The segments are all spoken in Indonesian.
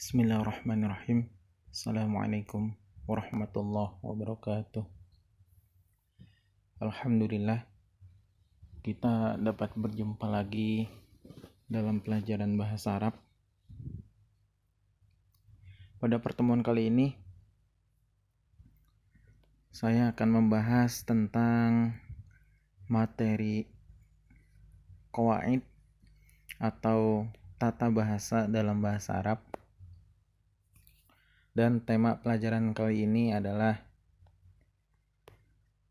Bismillahirrahmanirrahim. Assalamualaikum warahmatullahi wabarakatuh. Alhamdulillah, kita dapat berjumpa lagi dalam pelajaran bahasa Arab. Pada pertemuan kali ini, saya akan membahas tentang materi qawaid atau tata bahasa dalam bahasa Arab. Dan tema pelajaran kali ini adalah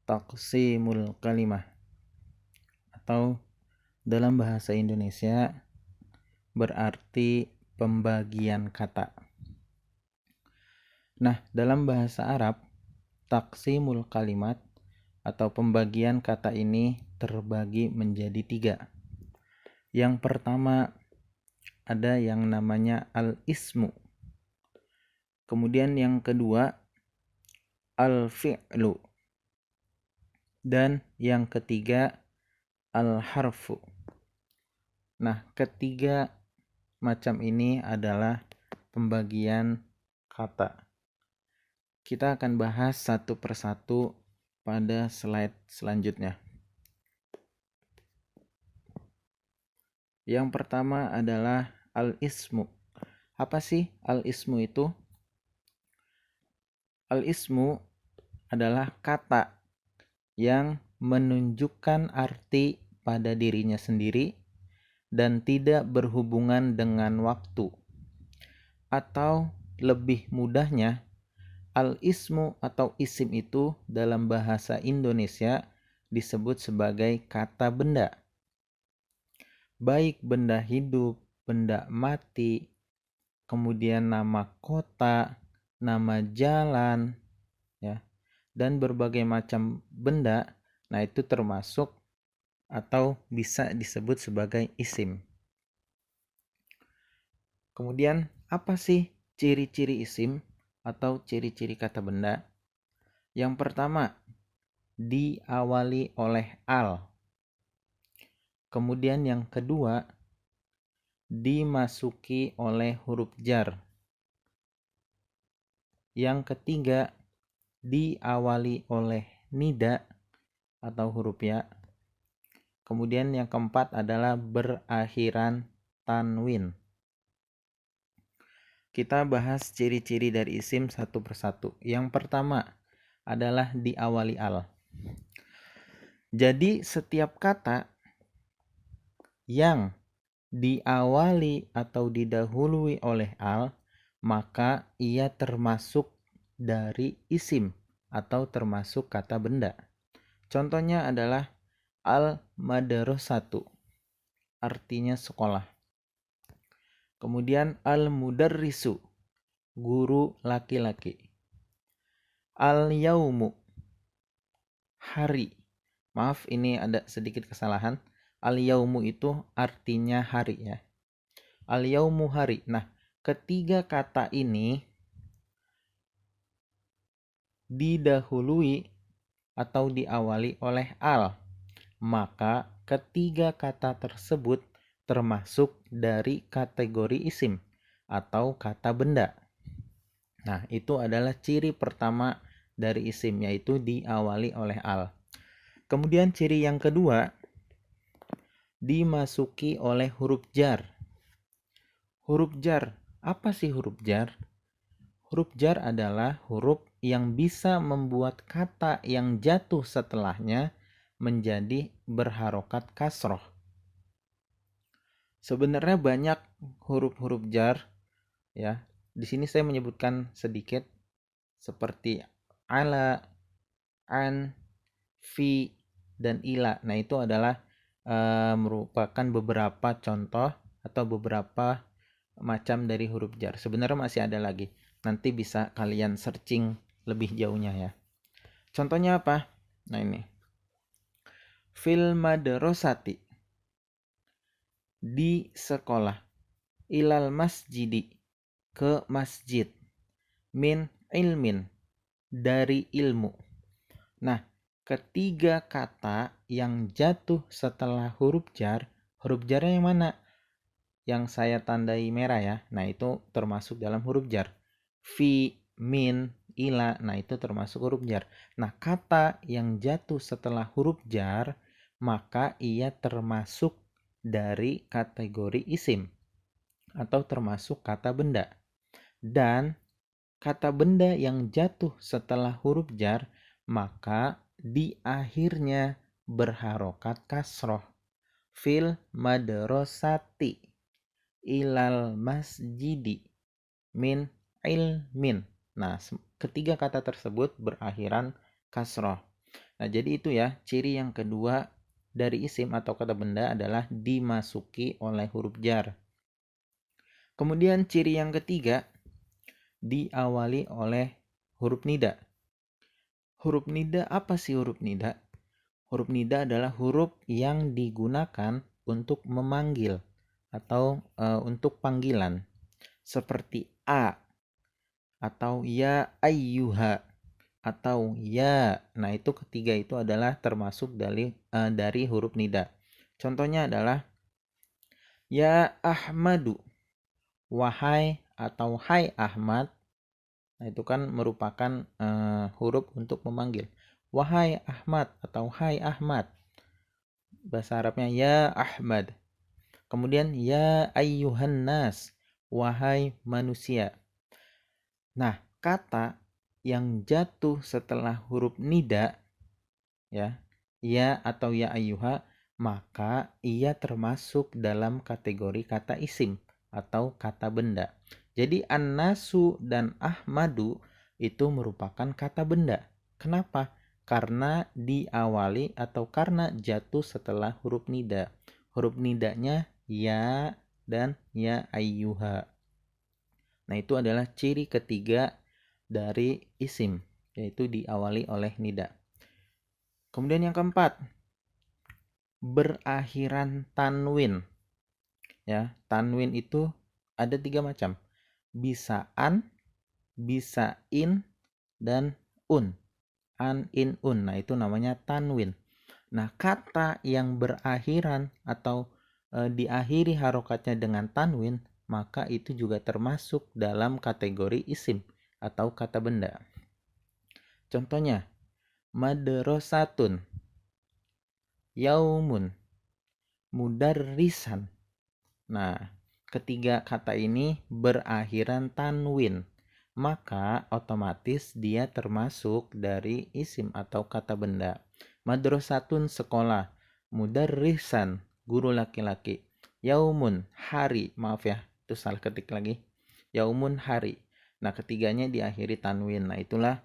taqsimul kalimah, atau dalam bahasa Indonesia berarti pembagian kata. Nah, dalam bahasa Arab, taqsimul kalimat atau pembagian kata ini terbagi menjadi 3. Yang pertama ada yang namanya al-ismu. Kemudian yang kedua al-fi'lu. Dan yang ketiga al-harfu. Nah, ketiga macam ini adalah pembagian kata. Kita akan bahas satu persatu pada slide selanjutnya. Yang pertama adalah al-ismu. Apa sih al-ismu itu? Al-ismu adalah kata yang menunjukkan arti pada dirinya sendiri dan tidak berhubungan dengan waktu. Atau lebih mudahnya, al-ismu atau isim itu dalam bahasa Indonesia disebut sebagai kata benda. Baik benda hidup, benda mati, kemudian nama kota, nama jalan, ya, dan berbagai macam benda. Nah, itu termasuk atau bisa disebut sebagai isim. Kemudian, apa sih ciri-ciri isim atau ciri-ciri kata benda? Yang pertama, diawali oleh al. Kemudian yang kedua, dimasuki oleh huruf jar. Yang ketiga, diawali oleh nida atau huruf ya. Kemudian yang keempat adalah berakhiran tanwin. Kita bahas ciri-ciri dari isim satu persatu. Yang pertama adalah diawali al. Jadi setiap kata yang diawali atau didahului oleh al, maka ia termasuk dari isim atau termasuk kata benda. Contohnya adalah al-madrasatu, artinya sekolah. Kemudian al-mudarrisu, guru laki-laki. Al-yaumu, hari. Maaf, ini ada sedikit kesalahan. Al-yaumu itu artinya hari, ya. Al-yaumu, hari. Nah, ketiga kata ini didahului atau diawali oleh al, maka ketiga kata tersebut termasuk dari kategori isim atau kata benda. Nah, itu adalah ciri pertama dari isim, yaitu diawali oleh al. Kemudian ciri yang kedua, dimasuki oleh huruf jar. Huruf jar, apa sih huruf jar? Huruf jar adalah huruf yang bisa membuat kata yang jatuh setelahnya menjadi berharokat kasroh. Sebenarnya banyak huruf-huruf jar, ya. Di sini saya menyebutkan sedikit seperti ala, an, fi, dan ila. Nah, itu adalah merupakan beberapa contoh atau beberapa macam dari huruf jar. Sebenarnya masih ada lagi. Nanti bisa kalian searching lebih jauhnya, ya. Contohnya apa? Nah, ini. Fil madrasati, di sekolah. Ilal masjidi, ke masjid. Min ilmin, dari ilmu. Nah, ketiga kata yang jatuh setelah huruf jarnya yang mana? yang saya tandai merah ya, nah itu termasuk dalam huruf jar. Fi, min, ila, nah itu termasuk huruf jar. Nah, kata yang jatuh setelah huruf jar, maka ia termasuk dari kategori isim atau termasuk kata benda. Dan kata benda yang jatuh setelah huruf jar, maka di akhirnya berharokat kasroh. Fil madrasati ilal masjidi min ilmin. Nah, ketiga kata tersebut berakhiran kasroh. Nah, jadi itu ya, ciri yang kedua dari isim atau kata benda adalah dimasuki oleh huruf jar. Kemudian ciri yang ketiga, diawali oleh huruf nida. Huruf nida, apa sih huruf nida? Huruf nida adalah huruf yang digunakan untuk memanggil atau untuk panggilan. Seperti a atau ya ayyuha atau ya. Nah, itu ketiga itu adalah termasuk dari huruf nida. Contohnya adalah ya Ahmadu, wahai atau hai Ahmad. Nah, itu kan merupakan huruf untuk memanggil. Wahai Ahmad atau hai Ahmad. Bahasa Arabnya ya Ahmad. Kemudian ya ayyuhan nas, wahai manusia. Nah, kata yang jatuh setelah huruf nida ya atau ya ayyuha, maka ia termasuk dalam kategori kata isim atau kata benda. Jadi an-nasu dan ahmadu itu merupakan kata benda. Kenapa? Karena diawali atau karena jatuh setelah huruf nida. Huruf nidanya ya dan ya ayyuha. Nah, itu adalah ciri ketiga dari isim, yaitu diawali oleh nida. Kemudian yang keempat, berakhiran tanwin. Ya, tanwin itu ada 3 macam. Bisa an, bisa in, dan un. An, in, un. Nah, itu namanya tanwin. Nah, kata yang berakhiran atau diakhiri harokatnya dengan tanwin, maka itu juga termasuk dalam kategori isim atau kata benda. Contohnya, madrasatun, yaumun, mudarrisan. Nah, ketiga kata ini berakhiran tanwin, maka otomatis dia termasuk dari isim atau kata benda. Madrasatun, sekolah. Mudarrisan, guru laki-laki. Yaumun, hari. Maaf ya, itu salah ketik lagi. Yaumun, hari. Nah, ketiganya diakhiri tanwin. Nah, itulah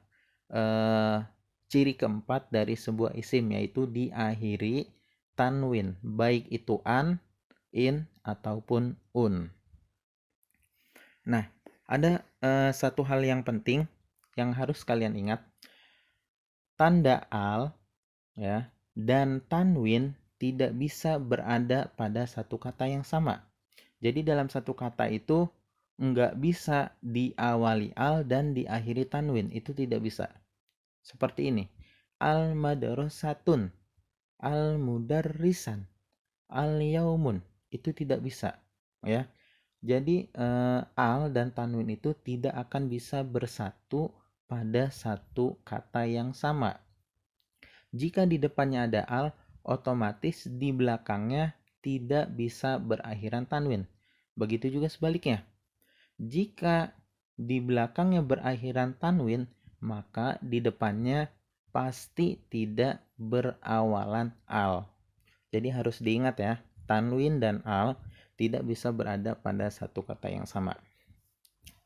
ciri keempat dari sebuah isim, yaitu diakhiri tanwin, baik itu an, in, ataupun un. Nah, ada satu hal yang penting yang harus kalian ingat. Tanda al ya dan tanwin tidak bisa berada pada satu kata yang sama. Jadi dalam satu kata itu nggak bisa diawali al dan diakhiri tanwin, itu tidak bisa. Seperti ini, al-madrasatun, al-mudarrisan, al-yaumun, itu tidak bisa ya. Jadi al dan tanwin itu tidak akan bisa bersatu pada satu kata yang sama. Jika di depannya ada al, otomatis di belakangnya tidak bisa berakhiran tanwin. Begitu juga sebaliknya. Jika di belakangnya berakhiran tanwin, maka di depannya pasti tidak berawalan al. Jadi harus diingat ya, tanwin dan al tidak bisa berada pada satu kata yang sama.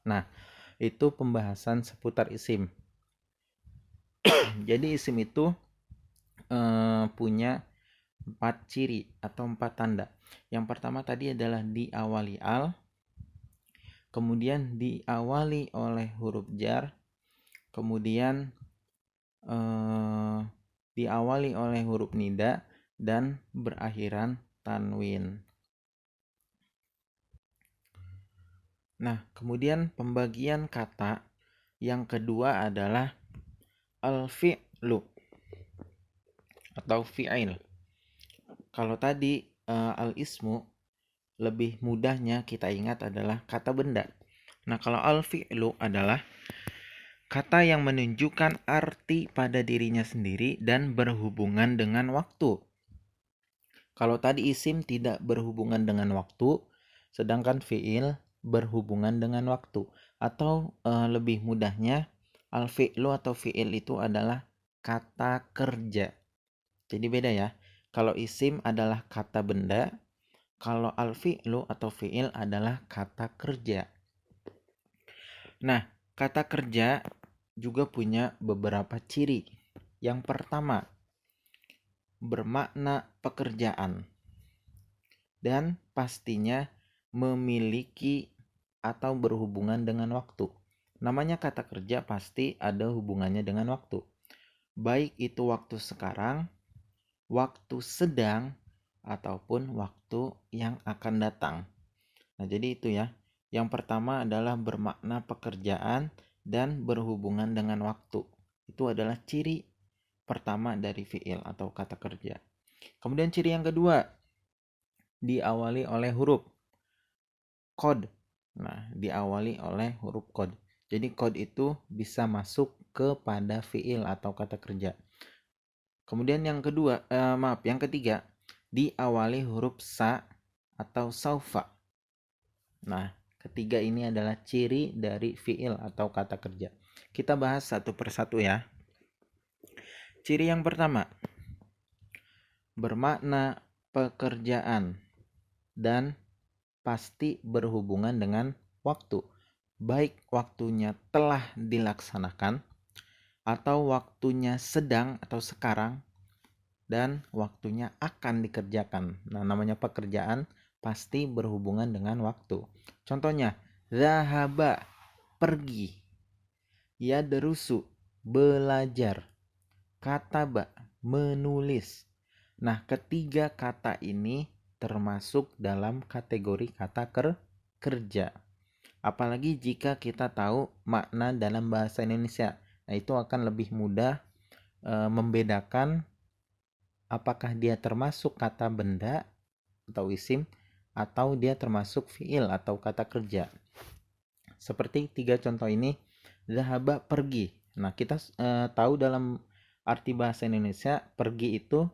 Nah, itu pembahasan seputar isim. Jadi isim itu punya 4 ciri atau 4 tanda. Yang pertama tadi adalah diawali al, kemudian diawali oleh huruf jar, kemudian diawali oleh huruf nida, dan berakhiran tanwin. Nah, kemudian pembagian kata yang kedua adalah al-fi'lu atau fi'il. Kalau tadi al-ismu lebih mudahnya kita ingat adalah kata benda. Nah, kalau al-fi'lu adalah kata yang menunjukkan arti pada dirinya sendiri dan berhubungan dengan waktu. Kalau tadi isim tidak berhubungan dengan waktu, sedangkan fi'il berhubungan dengan waktu. Atau lebih mudahnya, al-fi'lu atau fi'il itu adalah kata kerja. Jadi beda ya. Kalau isim adalah kata benda, kalau al-fi'lu atau fi'il adalah kata kerja. Nah, kata kerja juga punya beberapa ciri. Yang pertama, bermakna pekerjaan. Dan pastinya memiliki atau berhubungan dengan waktu. Namanya kata kerja pasti ada hubungannya dengan waktu. Baik itu waktu sekarang, waktu sedang, ataupun waktu yang akan datang. Nah, jadi itu ya. Yang pertama adalah bermakna pekerjaan dan berhubungan dengan waktu. Itu adalah ciri pertama dari fi'il atau kata kerja. Kemudian ciri yang kedua, diawali oleh huruf qad. Nah, diawali oleh huruf qad. Jadi qad itu bisa masuk kepada fi'il atau kata kerja. Kemudian yang ketiga, diawali huruf sa atau saufa. Nah, ketiga ini adalah ciri dari fi'il atau kata kerja. Kita bahas satu persatu ya. Ciri yang pertama, bermakna pekerjaan dan pasti berhubungan dengan waktu. Baik waktunya telah dilaksanakan atau waktunya sedang atau sekarang dan waktunya akan dikerjakan. Nah, namanya pekerjaan pasti berhubungan dengan waktu. Contohnya, zahaba, pergi. Yadrusu, belajar. Kataba, menulis. Nah, ketiga kata ini termasuk dalam kategori kata kerja. Apalagi jika kita tahu makna dalam bahasa Indonesia. Nah, itu akan lebih mudah membedakan apakah dia termasuk kata benda atau isim atau dia termasuk fi'il atau kata kerja. Seperti tiga contoh ini, zahaba, pergi. Nah, kita tahu dalam arti bahasa Indonesia, pergi itu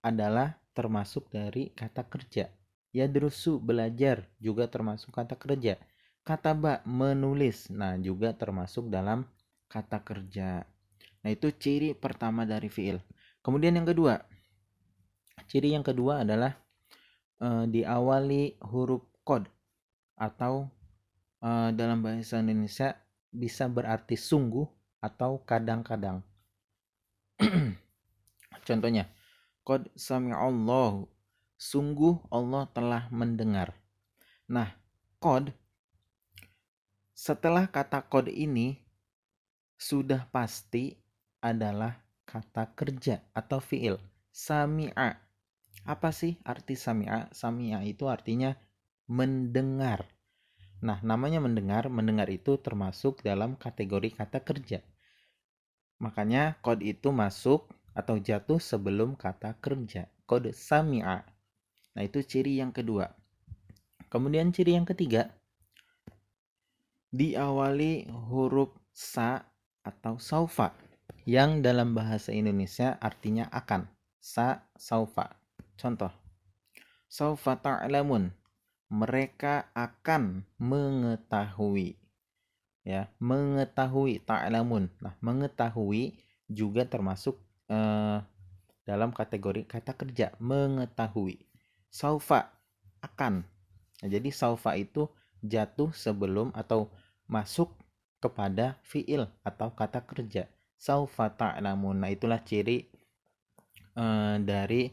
adalah termasuk dari kata kerja. Yadrusu, belajar, juga termasuk kata kerja. Kataba, menulis, nah juga termasuk dalam kata kerja. Nah, itu ciri pertama dari fi'il. Kemudian yang kedua, ciri yang kedua adalah diawali huruf qad atau dalam bahasa Indonesia bisa berarti sungguh atau kadang-kadang. Contohnya, qad sami'allahu, sungguh Allah telah mendengar. Nah, qad, setelah kata qad ini sudah pasti adalah kata kerja atau fi'il. Sami'a. Apa sih arti sami'a? Sami'a itu artinya mendengar. Nah, namanya mendengar itu termasuk dalam kategori kata kerja. Makanya qad itu masuk atau jatuh sebelum kata kerja. Qad sami'a. Nah, itu ciri yang kedua. Kemudian ciri yang ketiga, diawali huruf sa atau saufa yang dalam bahasa Indonesia artinya akan. Sa, saufa. Contoh, saufa ta'lamun, mereka akan mengetahui. Ya, mengetahui, ta'lamun. Nah, mengetahui juga termasuk dalam kategori kata kerja, mengetahui. Saufa, akan. Nah, jadi saufa itu jatuh sebelum atau masuk kepada fi'il atau kata kerja. Saufa ta'lamun. Nah, itulah ciri dari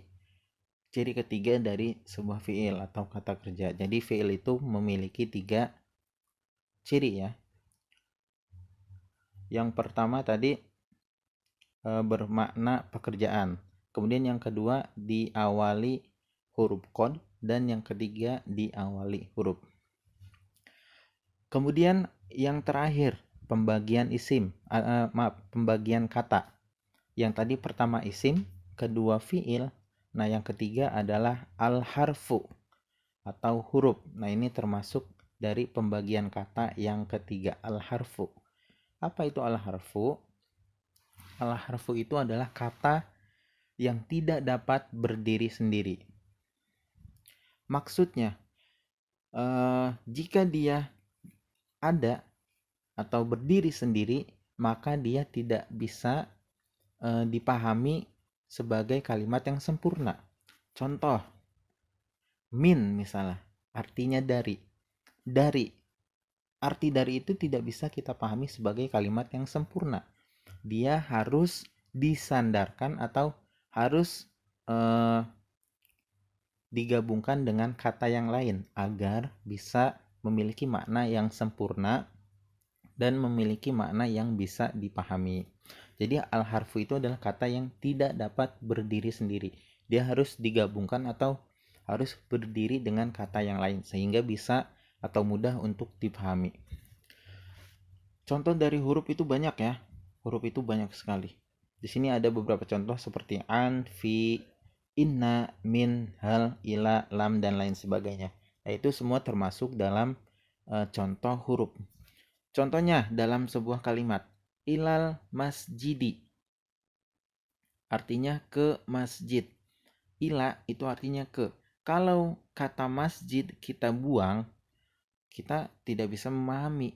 ciri ketiga dari sebuah fi'il atau kata kerja. Jadi fi'il itu memiliki 3 ciri ya. Yang pertama tadi bermakna pekerjaan. Kemudian yang kedua diawali huruf qad dan yang ketiga diawali huruf. Kemudian yang terakhir pembagian isim, pembagian kata. Yang tadi pertama isim, kedua fi'il. Nah, yang ketiga adalah al-harfu. atau huruf. Nah, ini termasuk dari pembagian kata yang ketiga, al-harfu. Apa itu al-harfu? Al-harfu itu adalah kata yang tidak dapat berdiri sendiri. Maksudnya, jika dia ada atau berdiri sendiri, maka dia tidak bisa dipahami sebagai kalimat yang sempurna. Contoh, min misalnya, artinya dari. Dari, arti dari itu tidak bisa kita pahami sebagai kalimat yang sempurna. Dia harus disandarkan atau harus digabungkan dengan kata yang lain agar bisa memiliki makna yang sempurna dan memiliki makna yang bisa dipahami. Jadi al-harfu itu adalah kata yang tidak dapat berdiri sendiri. Dia harus digabungkan atau harus berdiri dengan kata yang lain sehingga bisa atau mudah untuk dipahami. Contoh dari huruf itu banyak ya. Huruf itu banyak sekali. Di sini ada beberapa contoh seperti an, fi, inna, min, hal, ila, lam, dan lain sebagainya. Nah, itu semua termasuk dalam contoh huruf. Contohnya dalam sebuah kalimat, ilal masjidi, artinya ke masjid. Ila itu artinya ke. Kalau kata masjid kita buang, kita tidak bisa memahami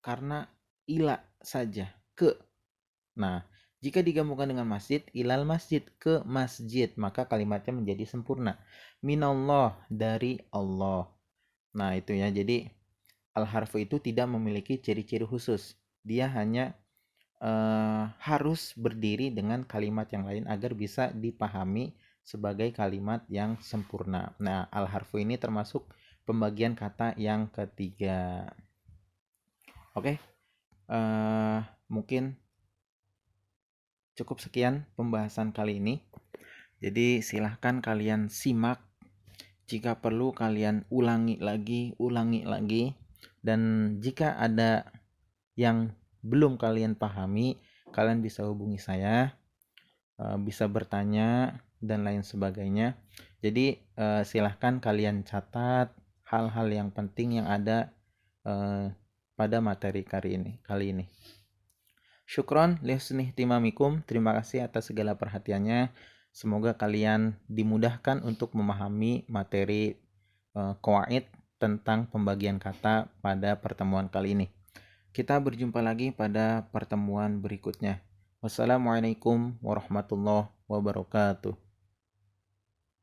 karena ila saja, ke. Nah, jika digabungkan dengan masjid, ilal masjid, ke masjid, maka kalimatnya menjadi sempurna. Minallah, dari Allah. Nah, itu ya. Jadi al-harfu itu tidak memiliki ciri-ciri khusus. Dia hanya harus berdiri dengan kalimat yang lain agar bisa dipahami sebagai kalimat yang sempurna. Nah, al-harfu ini termasuk pembagian kata yang ketiga. Oke, mungkin cukup sekian pembahasan kali ini. Jadi silahkan kalian simak. Jika perlu kalian ulangi lagi. Dan jika ada yang belum kalian pahami, kalian bisa hubungi saya, bisa bertanya dan lain sebagainya. Jadi silahkan kalian catat hal-hal yang penting yang ada pada materi kali ini. Syukron li husni ihtimamikum. Terima kasih atas segala perhatiannya. Semoga kalian dimudahkan untuk memahami materi qawaid tentang pembagian kata pada pertemuan kali ini. Kita berjumpa lagi pada pertemuan berikutnya. Wassalamualaikum warahmatullahi wabarakatuh.